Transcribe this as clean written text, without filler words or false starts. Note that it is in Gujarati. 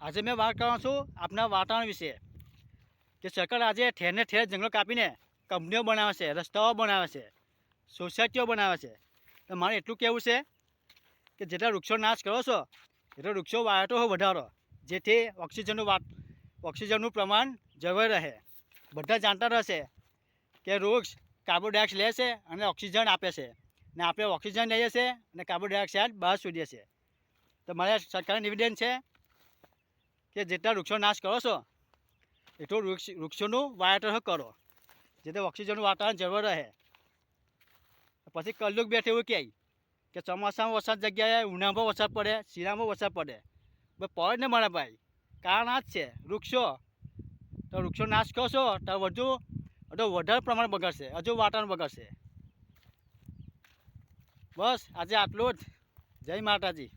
આજે मैं बात करूँ छूँ अपना वातावरण विषे कि सरकार आज ठेर ने ठेर जंगलों कापीने कंपनीओ बनावे छे, रस्ताओ बनावे छे, सोसायटीओ बनावे छे। तो मारे एटलुं कहेवुं छे कि जेटला वृक्षो नाश करो छो એટલો વૃક્ષો વાવો તો વધારો, જેથી ઓક્સિજનનું પ્રમાણ જળવાઈ રહે। બધા જાણતા રહેશે કે વૃક્ષ કાર્બન ડાયોક્સાઇડ લે છે અને ઓક્સિજન આપે છે, ને આપણે ઓક્સિજન લઈએ છીએ અને કાર્બન ડાયોક્સાઇડ બહાર છોડીએ છીએ। તો મારે સરકારને નિવેદન છે કે જેટલા વૃક્ષો નાશ કરો છો એટલું વૃક્ષોનું વાવેતર કરો, જેથી ઓક્સિજનનું વાતાવરણ જળવાઈ રહે। પછી કલ્લુક બેઠે એવું કહે કે ચોમાસામાં વરસાદ જગ્યાએ ઉનાળામાં વરસાદ પડે, શિયાળામાં વરસાદ પડે, પડે ને મારા ભાઈ, કારણ આ જ છે વૃક્ષો। તો વૃક્ષો નાશ કરશો તો વધુ વધારે પ્રમાણ બગડશે, હજુ વાતાવરણ બગડશે। બસ આજે આટલું જ। જય માતાજી।